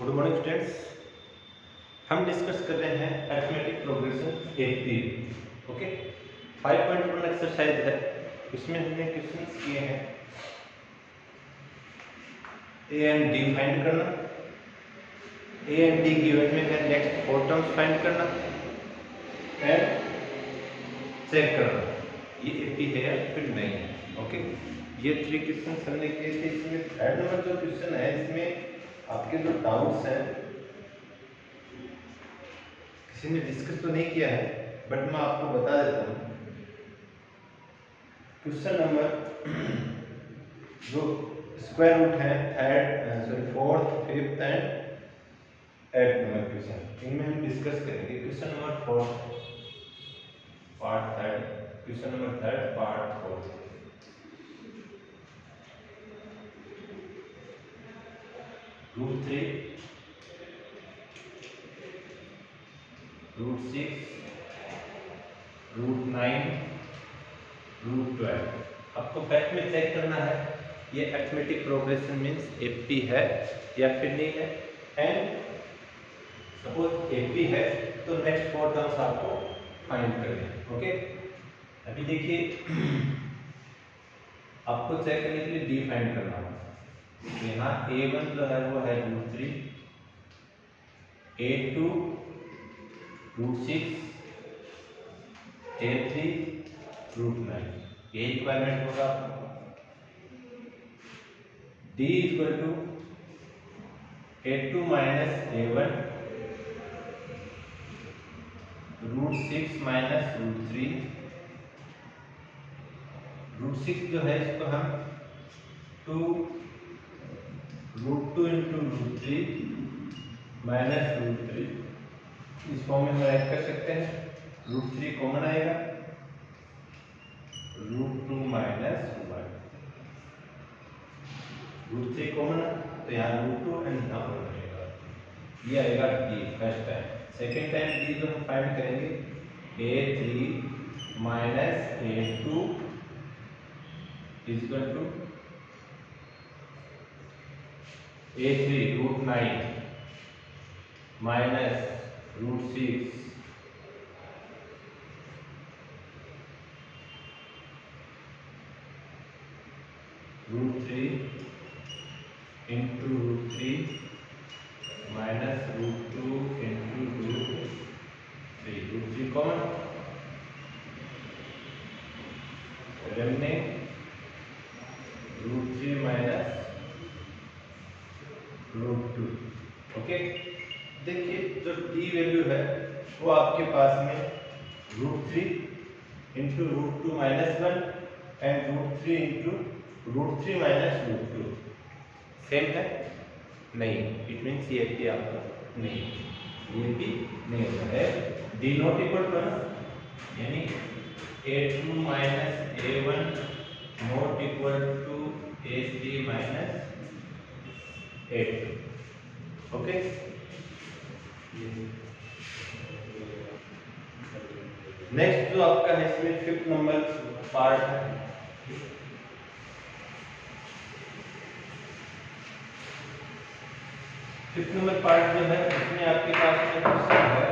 Good morning students. हम discuss कर रहे हैं arithmetic progression AP. Okay, 5.1 exercise है। इसमें हमने क्वेश्चंस किए हैं ए एंड डी फाइंड करना, ए एंड डी गिवन में है, नेक्स्ट 4 टर्म्स फाइंड करना एंड चेक करना ये एपी है या फिर नहीं है। ओके, ये 3 क्वेश्चन हमने किए थे। इसमें थर्ड नंबर जो क्वेश्चन है, इसमें आपके जो डाउट्स हैं किसी ने डिस्कस तो नहीं किया है, बट मैं आपको बता देता हूँ। क्वेश्चन नंबर जो स्क्वायर रूट है fourth, fifth and 8th number question, इनमें हम डिस्कस करेंगे। Question number 4 part third, question number 3 part 4। Root 3, root 6, root 9, root 12। आपको फैक्ट में चेक करना है ये अरिथमेटिक प्रोग्रेशन मीन्स एपी है या फिर नहीं है। एंड सपोज एपी है तो नेक्स्ट 4 टर्म्स आपको फाइंड करने हैं। ओके, अभी देखिए आपको चेक करने के लिए डी फाइंड करना होगा। यहाँ A1 जो है वो है root 3, A2 root 6, A3 root 9। ये रिक्वायरमेंट होगा। D equal to A2 minus A1 root 6 minus root 3। Root 6 जो है इसको हम 2 root 2 into root 3 minus root 3 इस फॉर्म में हम राइट कर सकते हैं। रूट 3 कॉमन आएगा, रूट 2 माइनस 1। रूट 3 कॉमन है तो यहाँ रूट 2 एंड यहाँ पर रहेगा। ये आएगा D first time. Second time D जो हम फाइंड करेंगे A3 minus A2 equal to A3 root 9 minus root 6 root 3 into root 3 minus root 2 into root 3 common remaining root 3 minus root 2। Okay, देखिए जो डी वैल्यू है वो आपके पास में root 3 into root 2 minus 1 and root 3 into root 3 minus root 2 same है नहीं। It means ये भी आपका नहीं, ये भी नहीं होता है। डी नॉट इक्वल टू ना, यानी A2 minus A1 not equal to A3 minus A2। Okay, next जो आपका है इसमें 5th नंबर पार्ट है। 5th नंबर पार्ट जो है उसमें आपके पास में क्वेश्चन है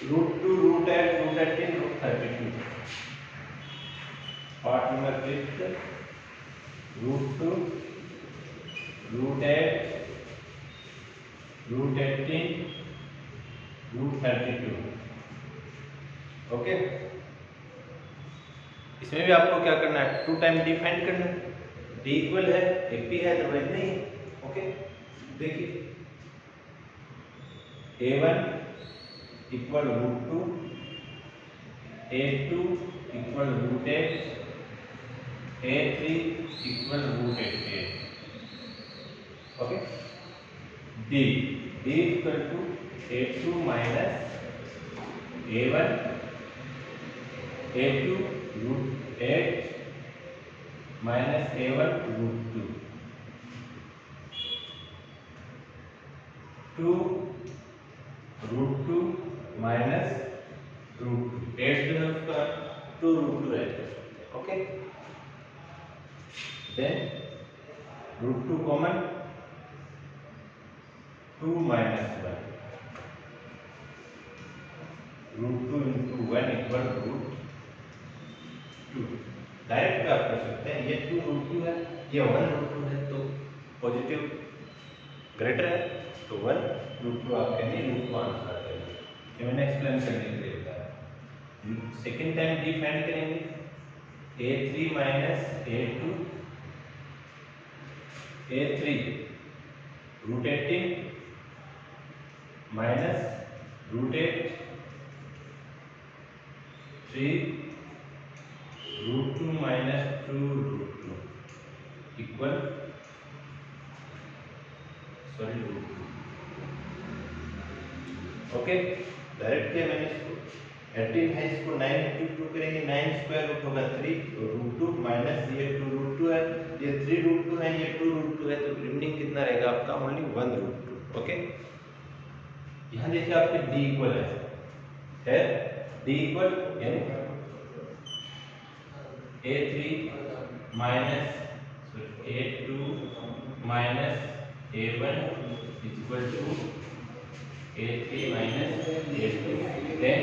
root 2 root 8 root 18 root 32। Part number 5 root 2 root 8 root 18 root 32। Okay, इसमें भी आपको क्या करना है, 2 टाइम डी फाइंड करना है। डी इक्वल है एपी है अदरवाइज नहीं है। ओके, देखिए A1 equal root 2, A2 equal root 8, A3 equal root 88। Okay, D equal to A2 minus A1 A2 root 8 minus A1 root 2 root 2 minus root 2 8 जो है उसका 2 रूट 2 राइट कर सकते हैं। Okay, then root 2 common 2 minus 1 √2 into 1 equal √2। Direct आप कर सकते हैं, ये 2 √2 है, ये 1 √2 है, तो पॉजिटिव ग्रेटर है तो 1 √2 आपके लिए √2 आंसर आ जाएगा। ये मैंने एक्सप्लेन करने के लिए बताया। सेकेंड टाइम डी फाइंड करेंगे, a3 minus a2, a3 √18 minus √8, 3 √2 minus 2 √2 equal √2। Okay, direct किया मैंने इसको, 18 है, इसको 9 into 2 करेंगे, 9 स्क्वायर रूट होगा 3 तो √2 माइनस ये 2 √2 है, ये 3 √2 है, ये 2 √2 है, तो रिमेनिंग कितना रहेगा आपका, ओनली 1 √2। ओके, यहाँ देखिए आपके d इक्वल है d इक्वल यानी a3 minus a2 minus a1 equal to a3 minus a2। Then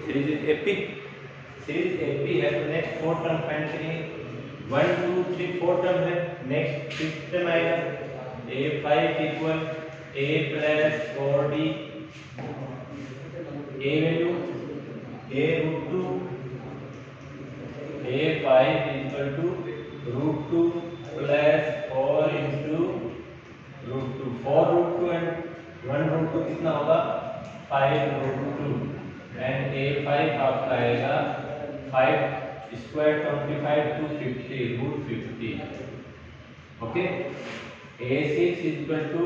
series is AP, series AP है तो नेक्स्ट 4 टर्म फाइंड करेंगे, 1 2 3 4 टर्म है, नेक्स्ट 5th टर्म आएगा a5 equal a plus 4d, a value a √2, a5 equal to √2 plus 4 into √2, 4 √2 and 1 √2 कितना होगा 5 √2 and a5 आपका आएगा 5 square 25 to 50 √50। ओके, a6 equal to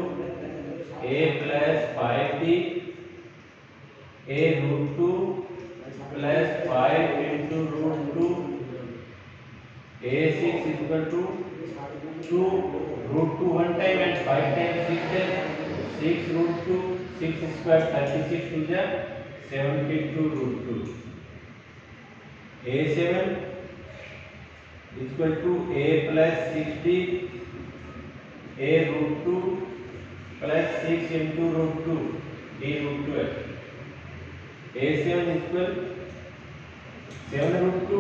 a plus 5d, a √2 प्लस 5 into √2, a6 equal to 2 √2 1 time and 5 time 6 है, 6 √2, 6 square 36 to जा 72 √2, a7 equal to a plus 6d, a √2 plus 6 into √2 d √2 है, a7 equal 7 √2,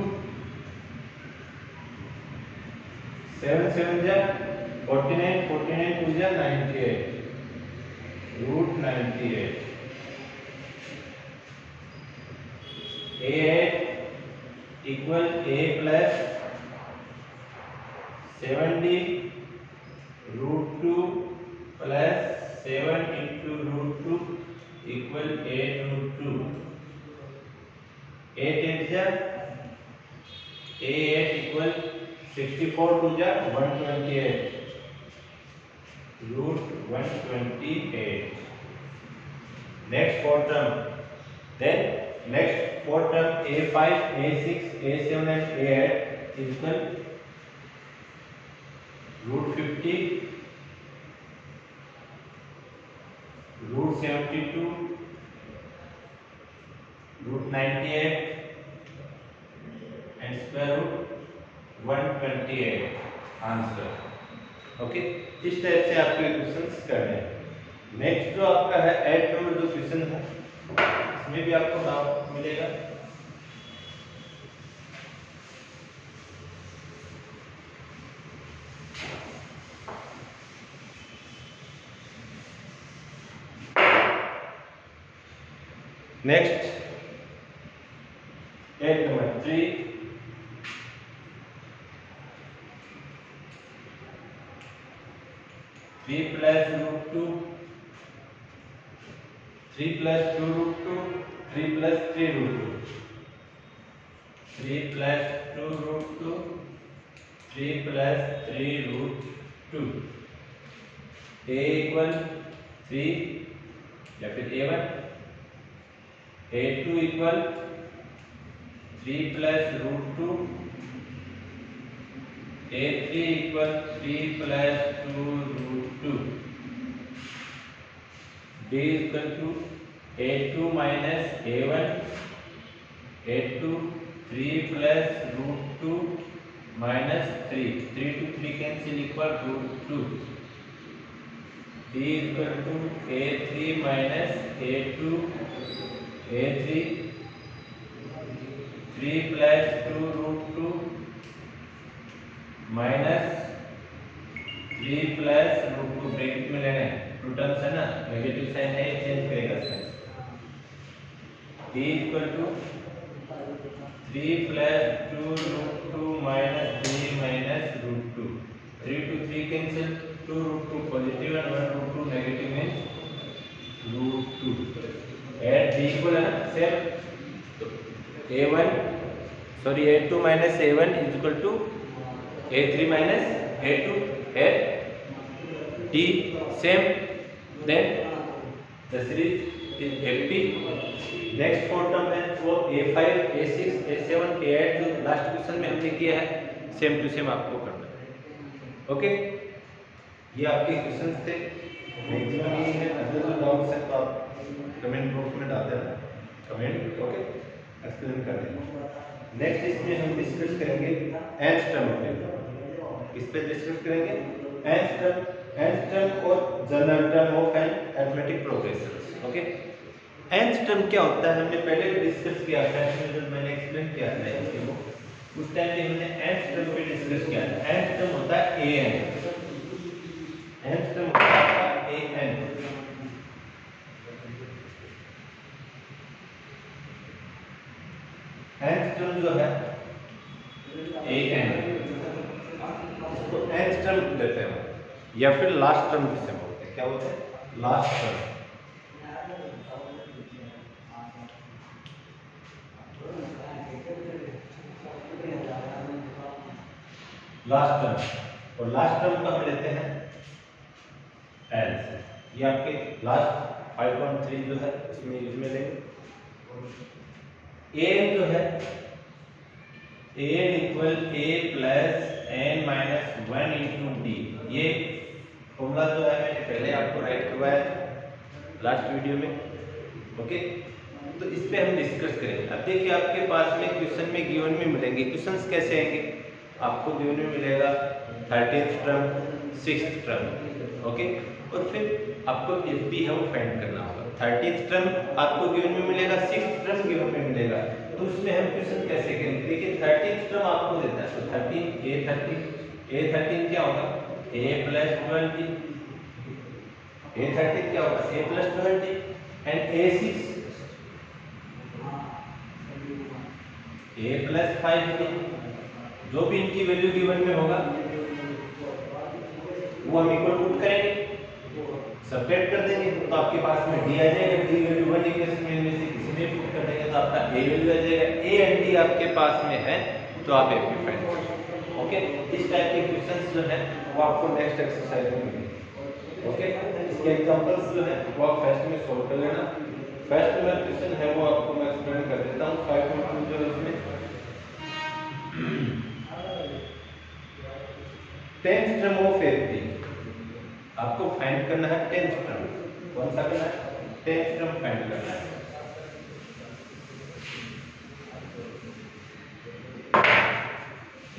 7 7 जा 49, 49 to जा 98 √98, a8 equal a plus 7d √2 plus 7 into √2 equal 8 √2, 8 8 जा a8 equal 64 to जा 128 √128। Next 4 term, then next 4 term a5 a6 a7 and a8 equal √50 √72 √98 and square root 128 answer. Okay, इस type से आपके questions करने हैं। Next जो आपका है 8 नंबर जो क्वेश्चन है, इसमें भी आपको डाउट मिलेगा। Next 8 number 3 plus √2, 3 plus 2 √2, 3 plus 3 √2, 3 plus 2 √2, 3 plus 3 √2, a equal 3 या फिर a1, a2 equal 3 plus √2, a3 equal 3 plus 2 √2, d equal to a2 minus a1, a2 3 plus √2 minus 3, 3 to 3 cancel equal √2, D equal to A3 minus A2 A3 3 plus 2 root 2 minus 3 plus root 2 bracket में लेना है, two terms है ना, negative sign है, change करेगा sign. D equal to 3 plus 2 root 2 minus 3 minus root 2, 3 to 3 cancel, 2 root 2 positive and 1 root 2 negative means root 2। At D equal है ना same, A1 sorry A2 minus A1 is equal to A3 minus A2 है D same, then the series is FP। Next four term है वो A5 A6 A7 A8 जो last question में हमने किया है, सेम टू सेम आपको करना है। ओके, ये आपके क्वेश्चंस थे, मैक्सिमम यही है। अगर जो डाउट्स हैं तो आप कमेंट बॉक्स में डाल देना, कमेंट ओके एक्सप्लेन कर देना। नेक्स्ट इसमें हम डिस्कस करेंगे nth टर्म पे, इस पे डिस्कस करेंगे nth टर्म और general term of an arithmetic progression. Okay, nth term क्या होता है हमने पहले भी डिस्कस किया था, जब मैंने एक्सप्लेन किया था इसको, उस टाइम पे हमने nth टर्म पे डिस्कस किया था। nth टर्म होता है an, nth टर्म होता है an। nth टर्म जो है an, इसको nth टर्म देते हैं या फिर लास्ट टर्म जिसे बोलते हैं, क्या बोलते हैं, लास्ट टर्म। लास्ट टर्म, और लास्ट टर्म को हम लेते हैं L से, ये आपके लास्ट 5.3 जो है इसमें लेंगे। an जो है an equal a plus n minus 1 into D, ये फॉर्मूला जो है मैंने पहले आपको राइट करवाया लास्ट वीडियो में। ओके, तो इस पे हम डिस्कस करेंगे। अब देखिए आपके पास में क्वेश्चन में गिवन में मिलेंगे, क्वेश्चंस कैसे आएंगे, आपको गिवन में मिलेगा 13th term 6th term, okay, और फिर आपको FP है वो फाइंड करना होगा। 13th टर्म आपको गिवन में मिलेगा, 6th टर्म गिवन में मिलेगा, तो उसमें हम क्वेश्चन कैसे करेंगे। देखिए 13th टर्म आपको देता है, तो 13 क्या होगा, a प्लस 20, a13 क्या होगा, a plus 20 and a6 a plus 5, जो भी इनकी वैल्यू गिवन में होगा वो हम इक्वल पुट करेंगे, सब्ट्रैक्ट कर देंगे, तो आपके पास में d आ जाएगा। d वैल्यू 1 इक्वेशन में इनमें से किसी में पुट कर देंगे तो आपका a वैल्यू आ जाएगा। a एंड d आपके पास में है तो आप FP फाइंड करेंगे। ओके, इस टाइप के क्वेश्चंस जो है वो आपको नेक्स्ट एक्सरसाइज में मिलेंगे। ओके, इसके एग्जांपल्स जो है वो आप फर्स्ट में सोल्व कर लेना। फर्स्ट वाला क्वेश्चन है वो आपको मैं एक्सप्लेन कर देता हूं। 5.2 जो इसमें 10th टर्म ऑफ FP आपको फाइंड करना है। 10th टर्म कौन सा करना है, 10th टर्म फाइंड करना है।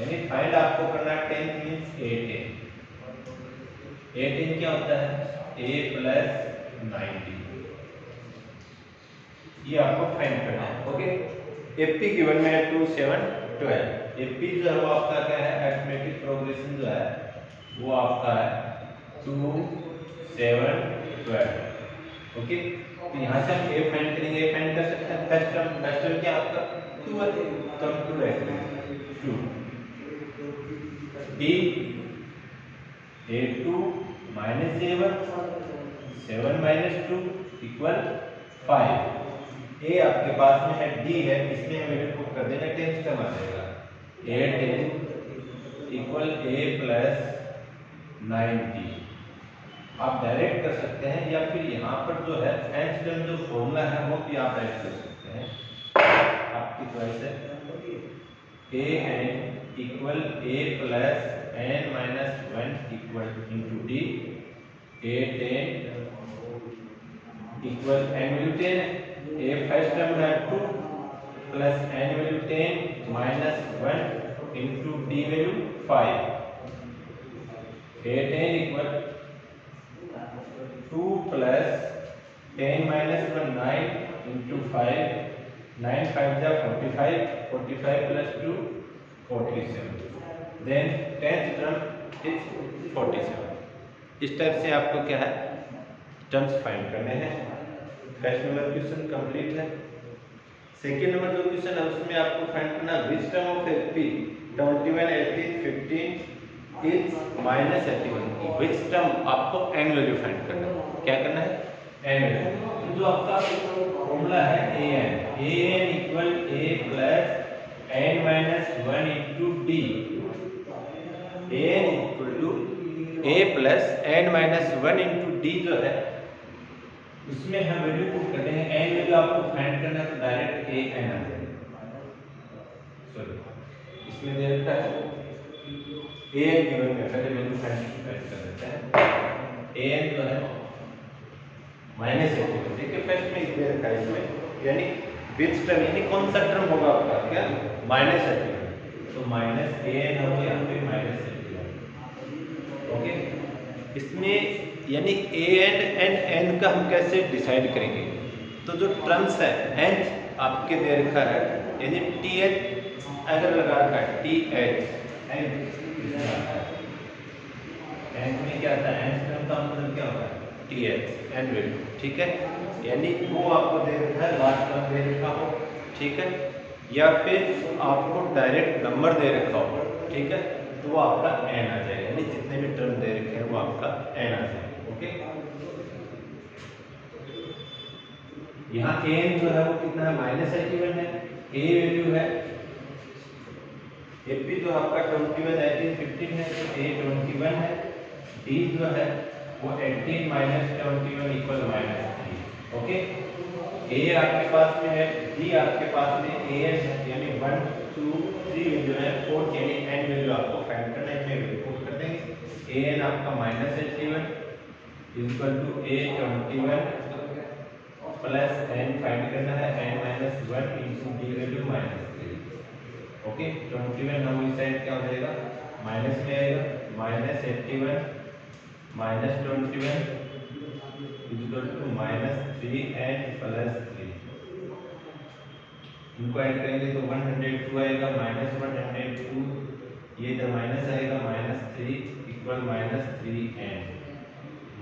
यानी फाइंड आपको करना है 10th मींस 8n। 8n क्या होता है, a प्लस 90, ये आपको फाइंड करना है। ओके, FP गिवन में है 2 7 12। FP जो है वो आपका क्या है, अरिथमेटिक प्रोग्रेशन जो है वो आपका है 2 7 12। ओके, तो यहाँ से हम a फाइंड करेंगे, a फाइंड कर सकते हैं। फर्स्ट टर्म क्या आपका 2 है, तो हम 2 रखेंगे 2। d a2 minus a1 7 minus 2 equal 5। a आपके पास में है, d है, इसमें वैल्यू पुट कर देना, 10th टर्म आ जाएगा 8 इक्वल a प्लस 90। आप डायरेक्ट कर सकते हैं या फिर यहाँ पर जो है nth टर्म जो फॉर्मूला है वो भी आप राइट कर सकते हैं, आपकी चॉइस है। an equal a plus n minus 1 equal into D, a10 equal n value 10 है, a फर्स्ट टर्म है 2 plus n value 10 minus 1 into D value 5, a10 equal 10 minus 1 9 into 5, 9 5 जा 45, 45 plus 2 47, then 10th term is 47। इस type से आपको क्या है terms find करने हैं। फर्स्ट नंबर क्वेश्चन कंप्लीट है। सेकेंड नंबर जो क्वेश्चन है उसमें आपको फाइंड करना which term of AP 21 18 15 is minus 81, which term आपको एन वैल्यू फाइंड करना है। क्या करना है एन वैल्यू। तो जो आपका फॉर्मूला है an equal a plus n minus 1 into D, an equal to a plus n minus 1 into D जो है उसमें हम वैल्यू पुट करते हैं। n वैल्यू आपको फाइंड करना है तो डायरेक्ट a n आ जाएगा। सॉरी इसमें दे रखा है a n गिवन में पहले वैल्यू फाइंड कर देते हैं। a n जो है माइनस 81, देखिए फर्स्ट में दे रखा है इसमें, यानी विच टर्म यानी कौन सा टर्म होगा आपका क्या माइनस 81, तो माइनस a n होगा यहाँ पे माइनस 81। ओके, इसमें यानी a n n का हम कैसे डिसाइड करेंगे। तो जो टर्म्स है n आपके दे रखा है, यानी th अगर लगा रखा है th n में क्या आता है n टर्म का मतलब क्या होता है th n वैल्यू, ठीक है। यानी वो आपको दे रखा है लास्ट टर्म दे रखा हो, ठीक है, या फिर आपको डायरेक्ट नंबर दे रखा हो, ठीक है, तो वो आपका n आ जाएगा। यानी जितने भी टर्म दे रखे हैं वो आपका n आ जाएगा। ओके, यहाँ an जो है वो कितना है माइनस 81 है, a वैल्यू है ap जो आपका 21 18 15 है तो a 21 है, d जो है वो 18 minus 21 equal minus 3। Okay, a आपके पास में है, d आपके पास में an है, यानी 1 2 3 वैल्यू है, 4 यानी n वैल्यू आपको फाइंड करना है। इसमें वैल्यू पुट कर देंगे। an आपका minus 81 equal to a 21 plus n find करना है n minus 1 into d value minus 3। Okay, 21 हम इस साइड क्या हो जाएगा माइनस में आएगा, minus 81 minus 21 equal to minus 3n plus 3। इनको ऐड करेंगे तो 102 आएगा, माइनस 102, ये इधर माइनस आएगा, minus 3 equal minus 3n,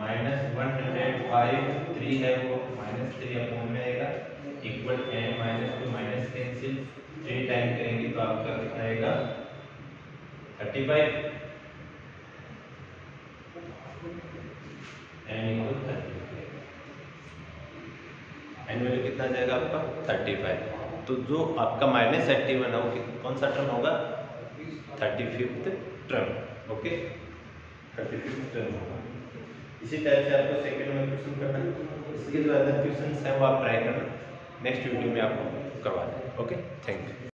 minus 105 3 है वो माइनस 3 अपॉन में आएगा equal n minus 2 minus cancel 3 time करेंगे तो आपका कितना आएगा 35 n इक्वल 35, n वैल्यू कितना जाएगा आपका 35। तो जो आपका माइनस 81 है वो कौन सा टर्म होगा 35th term. Okay, 35th term होगा। इसी टाइप से आपको सेकंड में क्वेश्चन करना है। इसके जो अदर क्वेश्चन हैं वो आप ट्राई करना, नेक्स्ट वीडियो में आपको करवा दें। Okay, thank you.